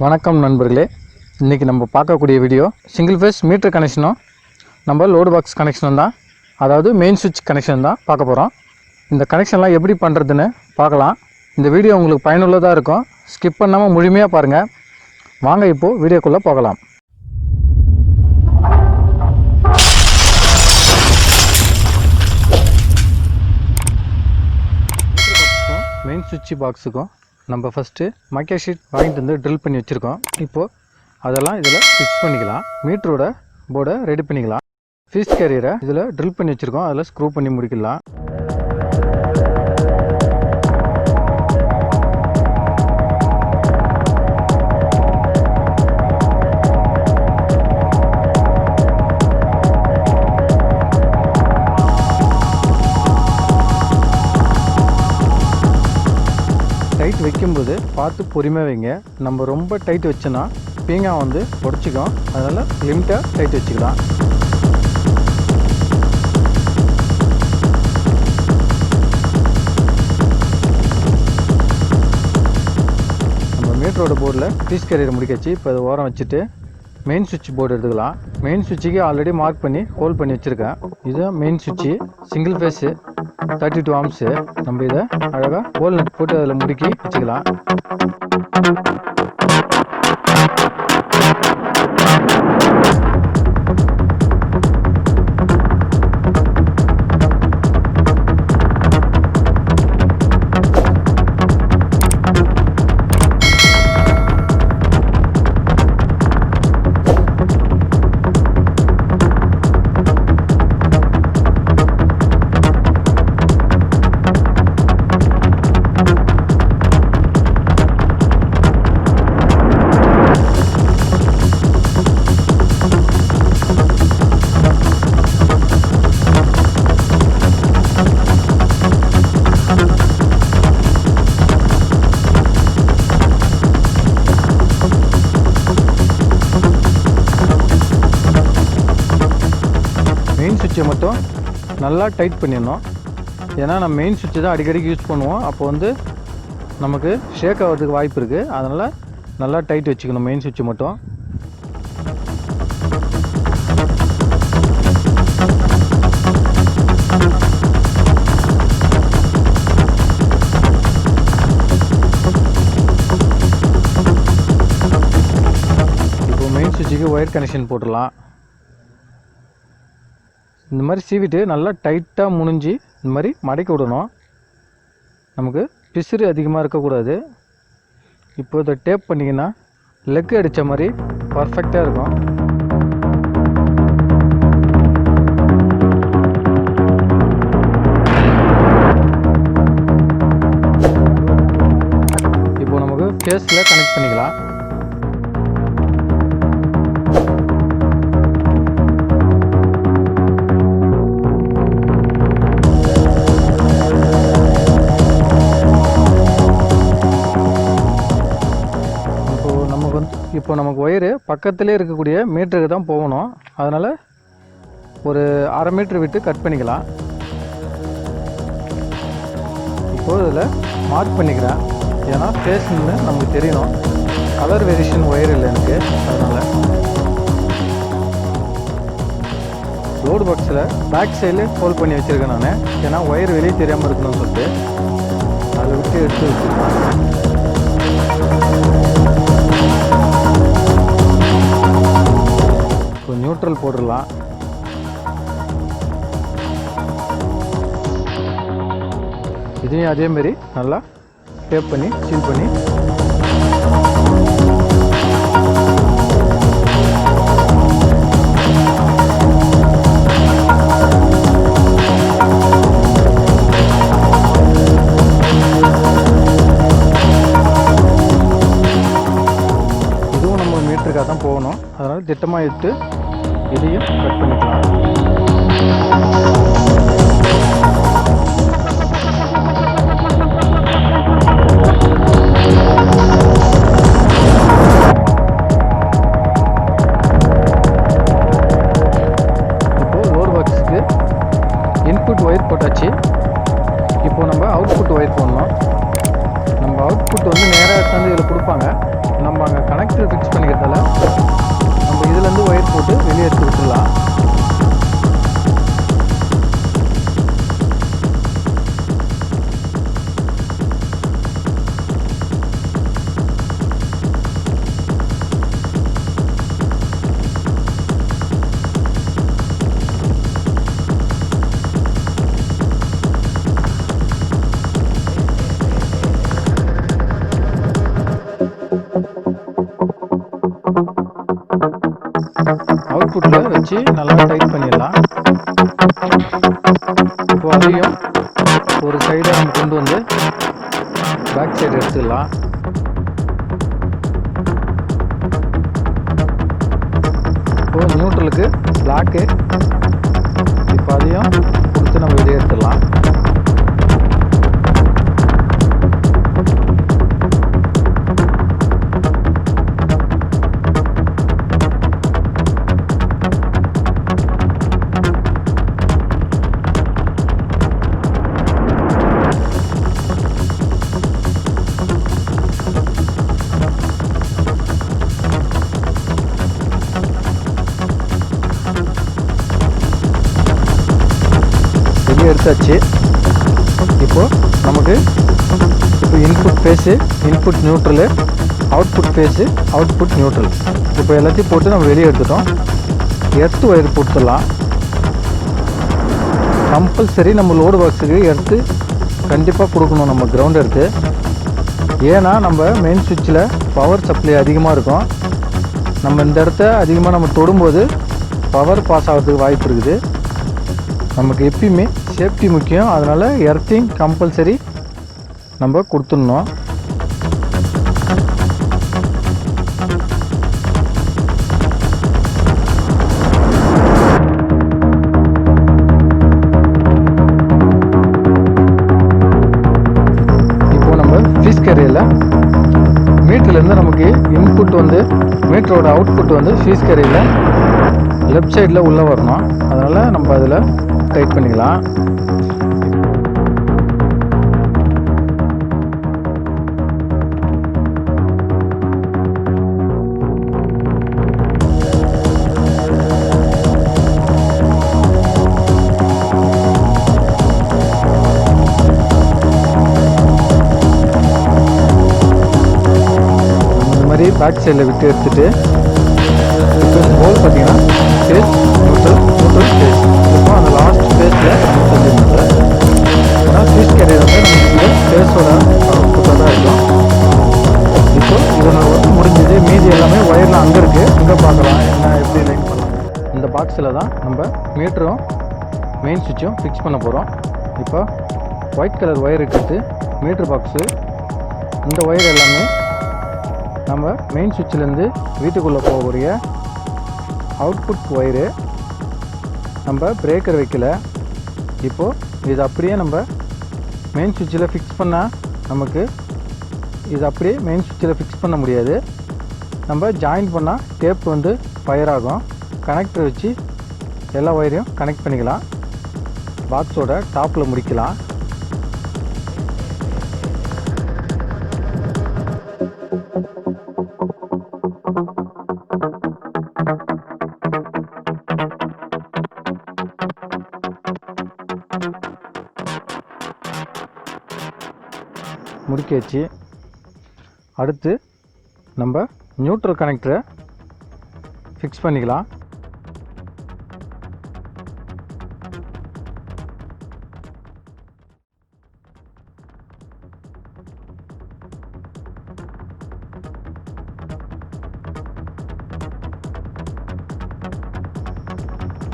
வணக்கம் நண்பர்களே, இன்றைக்கி நம்ம பார்க்கக்கூடிய வீடியோ சிங்கிள் ஃபேஸ் மீட்டர் கனெக்ஷனும் நம்ம லோடு பாக்ஸ் கனெக்ஷனும் தான், அதாவது மெயின் சுவிட்ச் கனெக்ஷன் தான் பார்க்க போகிறோம். இந்த கனெக்ஷன்லாம் எப்படி பண்ணுறதுன்னு பார்க்கலாம். இந்த வீடியோ உங்களுக்கு பயனுள்ளதாக இருக்கும். ஸ்கிப் பண்ணாமல் முழுமையாக பாருங்கள். வாங்க இப்போது வீடியோக்குள்ளே போகலாம். மெயின் சுவிட்ச் பாக்ஸுக்கும் நம்ம ஃபஸ்ட்டு மைக்கா ஷீட் வாங்கிட்டு வந்து ட்ரில் பண்ணி வச்சுருக்கோம். இப்போது அதெல்லாம் இதில் ஃபிக்ஸ் பண்ணிக்கலாம். மீட்டரோட போர்டை ரெடி பண்ணிக்கலாம். ஃபீஸ் கேரியரை இதில் ட்ரில் பண்ணி வச்சுருக்கோம், அதில் ஸ்க்ரூ பண்ணி முடிக்கலாம். டைட் வைக்கும்போது பார்த்து பொறுமையாக வைங்க. நம்ம ரொம்ப டைட் வச்சோன்னா பீங்காய் வந்து உடச்சிக்கும். அதனால் லிமிட்டாக டைட் வச்சுக்கலாம். நம்ம மீட்டரோட போர்டில் பீஸ் கேரியர் முடிக்கச்சு. இப்போ அதை ஓரம் வச்சுட்டு மெயின் சுவிட்ச் போர்டு எடுத்துக்கலாம். மெயின் சுவிட்சுக்கு ஆல்ரெடி மார்க் பண்ணி ஹோல்ட் பண்ணி வச்சுருக்கேன். இதுதான் மெயின் சுவிட்சு, சிங்கிள் ஃபேஸு 32 ஆம்ஸு. நம்ம இதை அழகாக ஹோல் நட் போட்டு அதில் முடுக்கி வச்சுக்கலாம். மெயின் சுவிட்சை மட்டும் நல்லா டைட் பண்ணிடணும். ஏன்னா நம்ம மெயின் சுவிட்சை தான் அடிக்கடிக்கு யூஸ் பண்ணுவோம். அப்போ வந்து நமக்கு ஷேக் ஆகிறதுக்கு வாய்ப்பு இருக்குது. அதனால் நல்லா டைட் வச்சுக்கணும் மெயின் சுவிட்சை மட்டும். இப்போ மெயின் சுவிட்சுக்கு ஒயர் கனெக்ஷன் போட்டுடலாம். இந்த மாதிரி சீவிட்டு நல்லா டைட்டாக முனிஞ்சு இந்த மாதிரி மடக்கி விடணும். நமக்கு பிசுறு அதிகமாக இருக்கக்கூடாது. இப்போ இதை டேப் பண்ணிங்கன்னா லெக் அடித்த மாதிரி பர்ஃபெக்டாக இருக்கும். இப்போ நமக்கு ஃபேஸில் கனெக்ட் பண்ணிக்கலாம். இப்போ நமக்கு ஒயரு பக்கத்துலேயே இருக்கக்கூடிய மீட்டருக்கு தான் போகணும். அதனால் ஒரு அரை மீட்ரு விட்டு கட் பண்ணிக்கலாம். இப்போது இதில் மார்க் பண்ணிக்கிறேன். ஏன்னா ஃபேஸ்ன்னு நமக்கு தெரியணும். கலர் வேரியேஷன் ஒயர் இல்லை எனக்கு. அதனால் லோடு பாக்ஸில் பேக் சைடில் ஹோல்ட் பண்ணி வச்சுருக்கேன் நான். ஏன்னா ஒயர் வெளியே தெரியாமல் இருக்கணும்னு சொல்லிட்டு அதை விட்டு எடுத்து வச்சுருக்கேன். நியூட்ரல் போட்டுடலாம். இதையும் அதேமாரி நல்லா டேப் பண்ணி சீல் பண்ணி இதுவும் நம்ம மீட்டருக்காக தான் போகணும். அதனால் திட்டமாக எடுத்து இதையும் கட் பண்ணிக்கலாம். இப்போது லோடு பாக்ஸுக்கு இன்புட் ஒயர் போட்டாச்சு. இப்போது நம்ம அவுட்புட் ஒயர் போடணும். நம்ம அவுட்புட் வந்து நேராக எடுத்து இதில் கொடுப்பாங்க. நம்ம அங்கே கனெக்ட் மீட்டர் ஃபிக்ஸ் பண்ணிக்கிறதால நம்ம இதுலேருந்து ஒயர் போட்டு வெளியே எடுத்து விட்டுடலாம். அவுட்புட்டில் வச்சு நல்லா டைட் பண்ணிடலாம். இப்போ அதையும் ஒரு சைடாக நம்ம கொண்டு வந்து பேக் சைடு எடுத்துடலாம். இப்போ நியூட்ரலுக்கு பிளாக்கு, இப்போ அதையும் கொடுத்து நம்ம வெளியே எடுத்துடலாம். எடுத்தாச்சு. இப்போ நமக்கு input phase, input neutral, output phase, output neutral, இப்போ எல்லாத்தையும் போட்டு நம்ம வெளியே எடுத்துட்டோம். எர்த்து ஒயர் போட்டுடலாம். கம்பல்சரி நம்ம லோடு பாக்ஸுக்கு எர்த்து கண்டிப்பாக கொடுக்கணும், நம்ம கிரவுண்ட் எடுத்து. ஏன்னா நம்ம மெயின் சுவிட்சில் பவர் சப்ளை அதிகமாக இருக்கும். நம்ம இந்த இடத்த அதிகமாக நம்ம தொடும்போது பவர் பாஸ் ஆகிறதுக்கு வாய்ப்பு இருக்குது. நமக்கு எப்பயுமே சேஃப்டி முக்கியம். அதனால் எர்த்திங் கம்பல்சரி நம்ம கொடுத்துடணும். இப்போ நம்ம ஃபீஸ் கேரியரில் மீட்டர்லேருந்து நமக்கு இன்புட் வந்து மீட்டரோட அவுட்புட் வந்து ஃபீஸ் கேரியரில் லெஃப்ட் சைடில் உள்ளே வரணும். அதனால் நம்ம அதில் டைட் பண்ணிக்கலாம். இந்த மாதிரி பேக் சைடில் விட்டு எடுத்துட்டு இப்போ இந்த ஹோல் பார்த்தீங்கன்னா ஃபேஸ் நியூட்ரல், நியூட்ரல் ஃபேஸ். இப்போ அந்த லாஸ்ட் ஃபேஸில் நம்ம செஞ்சுருந்தோம். ஏன்னா ஃபீஸ் கேரியர் வந்து நமக்கு இந்த ஃபேஸோட அவுட்புட்டாக தான் இருக்கும். இப்போ இதோட ஒர்க் முடிஞ்சது. மீதி எல்லாமே ஒயரில் அங்கே இருக்குது, இங்கே பார்க்கலாம் என்ன எப்படி லைன் பண்ணலாம். இந்த பாக்ஸில் தான் நம்ம மீட்டரும் மெயின் சுவிட்சும் ஃபிக்ஸ் பண்ண போகிறோம். இப்போ ஒயிட் கலர் ஒயர் எடுத்து மீட்ரு பாக்ஸு, இந்த ஒயர் எல்லாமே நம்ம மெயின் சுவிட்சிலேருந்து வீட்டுக்குள்ளே போகக்கூடிய அவுட்புட் ஒயரு. நம்ம பிரேக்கர் வைக்கல. இப்போது இது அப்படியே நம்ம மெயின் சுவிட்சில் ஃபிக்ஸ் பண்ணால் நமக்கு இது அப்படியே மெயின் சுவிட்சில் ஃபிக்ஸ் பண்ண முடியாது. நம்ம ஜாயின் பண்ணால் டேப் வந்து ஃபயர் ஆகும். கனெக்டர் வச்சு எல்லா ஒயரையும் கனெக்ட் பண்ணிக்கலாம். பாக்ஸோட டாப்பில் முடிக்கலாம். முடிக்காச்சு. அடுத்து நம்ம நியூட்ரல் கனெக்டரை ஃபிக்ஸ் பண்ணிக்கலாம்.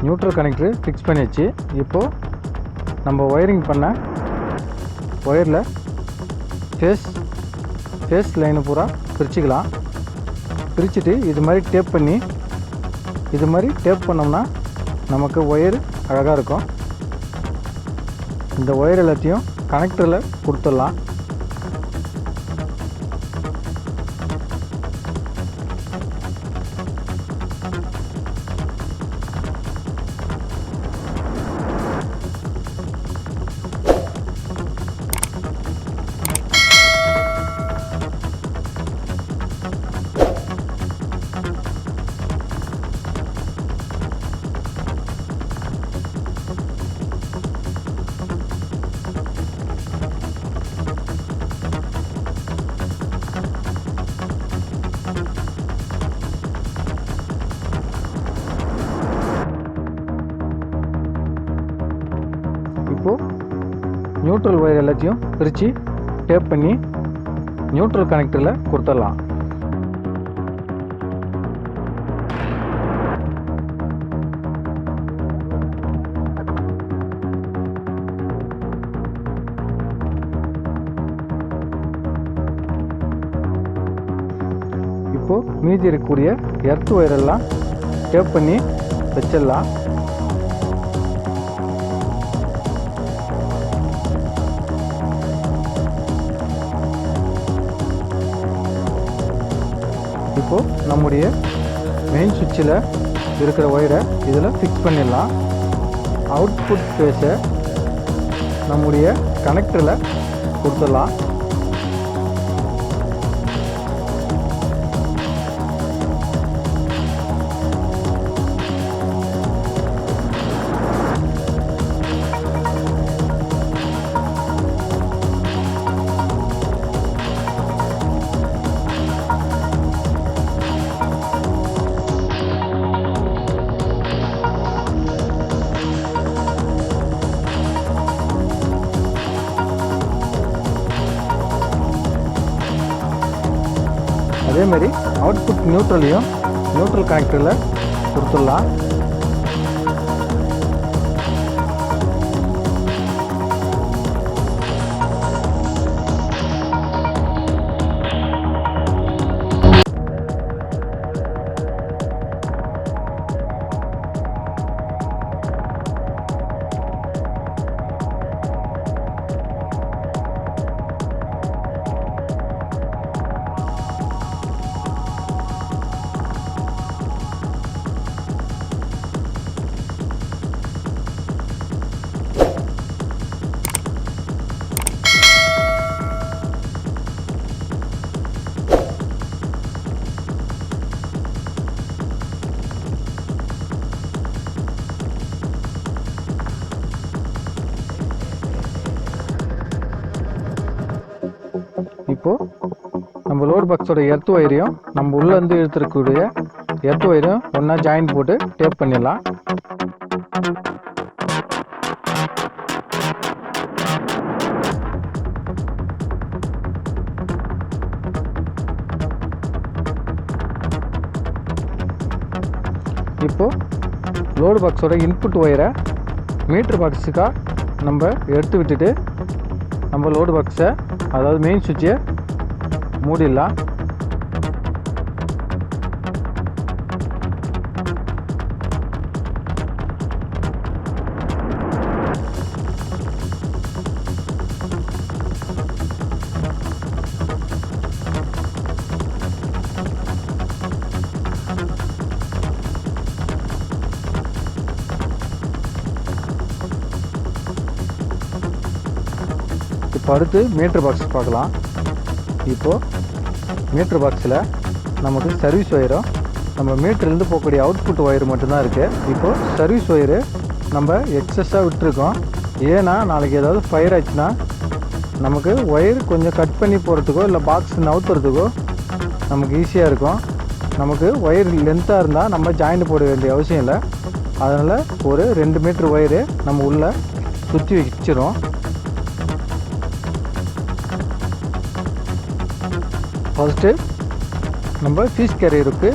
நியூட்ரல் கனெக்டர் ஃபிக்ஸ் பண்ணியாச்சு. இப்போது நம்ம ஒயரிங் பண்ண ஒயரில் ஃபேஸ் லைனை பூரா பிரிச்சுக்கலாம். பிரிச்சுட்டு இது மாதிரி டேப் பண்ணி, இது மாதிரி டேப் பண்ணோம்னா நமக்கு ஒயர் அழகாக இருக்கும். இந்த ஒயர் எல்லாத்தையும் கனெக்டரில் கொடுத்துடலாம். இப்போது நியூட்ரல் ஒயர் எல்லாத்தையும் பிரித்து டேப் பண்ணி நியூட்ரல் கனெக்டரில் கொடுத்துடலாம். இப்போது மீதி இருக்கக்கூடிய எர்த் ஒயரெல்லாம் டேப் பண்ணி வச்சிடலாம். இப்போது நம்முடைய மெயின் சுவிட்சில் இருக்கிற ஒயரை இதில் ஃபிக்ஸ் பண்ணிடலாம். அவுட்புட் ஃபேஸை நம்முடைய கனெக்டரில் கொடுத்துடலாம். அதேமாரி அவுட்புட் நியூட்ரலையும் நியூட்ரல் கனெக்டரில் கொடுத்துடலாம். இப்போது நம்ம லோட் பாக்ஸோட எர்த் ஒயரையும் நம்ம உள்ளேருந்து இழுத்துருக்கக்கூடிய எர்த் ஒயரையும் ஒன்றா ஜாயின் போட்டு டேப் பண்ணிடலாம். இப்போது லோடு பாக்ஸோட இன்புட் ஒயரை மீட்டர் பாக்ஸுக்காக நம்ம எடுத்து விட்டுட்டு நம்ம லோடு பாக்ஸை அதாவது மெயின் சுவிட்சை மூடிடலாம். இப்போ அடுத்து மீட்டர் பாக்ஸ் பார்க்கலாம். இப்போது மீட்டர் பாக்ஸில் நமக்கு சர்வீஸ் ஒயரும் நம்ம மீட்டர்லேருந்து போகக்கூடிய அவுட்புட் ஒயர் மட்டும்தான் இருக்குது. இப்போது சர்வீஸ் ஒயரு நம்ம எக்ஸஸாக விட்டுருக்கோம். ஏன்னா நாளைக்கு ஏதாவது ஃபயர் ஆச்சுன்னா நமக்கு ஒயர் கொஞ்சம் கட் பண்ணி போகிறதுக்கோ இல்லை பாக்ஸ் நவுத்துறதுக்கோ நமக்கு ஈஸியாக இருக்கும். நமக்கு ஒயர் லென்த்தாக இருந்தால் நம்ம ஜாயிண்ட் போட வேண்டிய அவசியம் இல்லை. அதனால் ஒரு 2 மீட்டர் ஒயரு நம்ம உள்ளே சுற்றி வச்சிரும். ஃபஸ்ட்டு நம்ம ஃபீஸ் கேரியருக்கு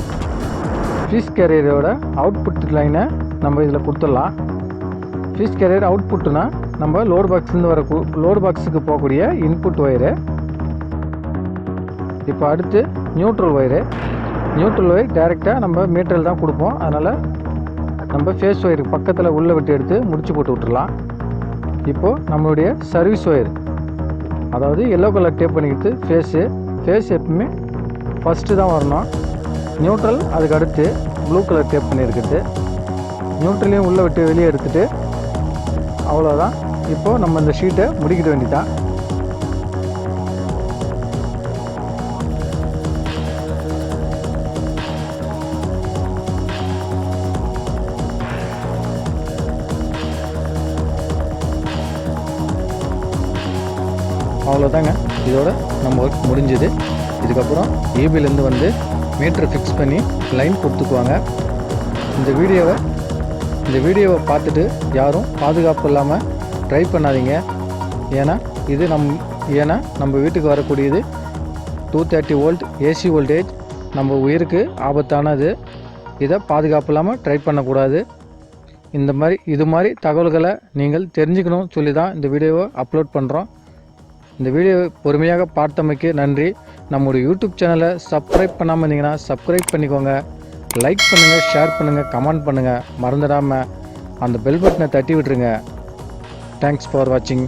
ஃபீஸ் கேரியரோட அவுட்புட் லைனை நம்ம இதில் கொடுத்துடலாம். ஃபீஸ் கேரியர் அவுட்புட்டுனா நம்ம லோடு பாக்ஸ்லேருந்து வர லோடு பாக்ஸுக்கு போகக்கூடிய இன்புட் ஒயரு. இப்போ அடுத்து நியூட்ரல் ஒயர் டைரெக்டாக நம்ம மீட்டரில் தான் கொடுப்போம். அதனால் நம்ம ஃபேஸ் ஒயருக்கு பக்கத்தில் உள்ளே விட்டு எடுத்து முடிச்சு போட்டு விட்டுடலாம். இப்போது நம்மளுடைய சர்வீஸ் ஒயர் அதாவது எல்லோ கலர் டேப் பண்ணிக்கிட்டு ஃபேஸ் எப்பவுமே ஃபஸ்ட்டு தான் வரணும். நியூட்ரல் அதுக்கு அடுத்து ப்ளூ கலர் டேப் பண்ணியிருக்குது. நியூட்ரலையும் உள்ளே விட்டு வெளியே எடுத்துகிட்டு அவ்வளோதான். இப்போது நம்ம இந்த ஷீட்டை முடிக்கிட வேண்டியதான். அவ்வளோதாங்க, இதோட நம்ம ஒர்க் முடிஞ்சுது. இதுக்கப்புறம் ஈபிலேருந்து வந்து மீட்டரை ஃபிக்ஸ் பண்ணி லைன் கொடுத்துக்குவாங்க. இந்த வீடியோவை பார்த்துட்டு யாரும் பாதுகாப்பு இல்லாமல் ட்ரை பண்ணாதீங்க. ஏன்னா நம்ம வீட்டுக்கு வரக்கூடியது 230 வோல்ட் ஏசி வோல்டேஜ், நம்ம உயிருக்கு ஆபத்தானது. இதை பாதுகாப்பு இல்லாமல் ட்ரை பண்ணக்கூடாது. இது மாதிரி தகவல்களை நீங்கள் தெரிஞ்சுக்கணும்னு சொல்லி தான் இந்த வீடியோவை அப்லோட் பண்ணுறோம். இந்த வீடியோவை பொறுமையாக பார்த்தமைக்கு நன்றி. நம்முடைய யூடியூப் சேனலை சப்ஸ்கிரைப் பண்ணாமல் இருந்தீங்கன்னா சப்ஸ்கிரைப் பண்ணிக்கோங்க. லைக் பண்ணுங்கள், ஷேர் பண்ணுங்கள், கமெண்ட் பண்ணுங்கள். மறந்துடாமல் அந்த பெல் பட்டனை தட்டி விட்டுருங்க. தேங்க்ஸ் ஃபார் வாட்சிங்.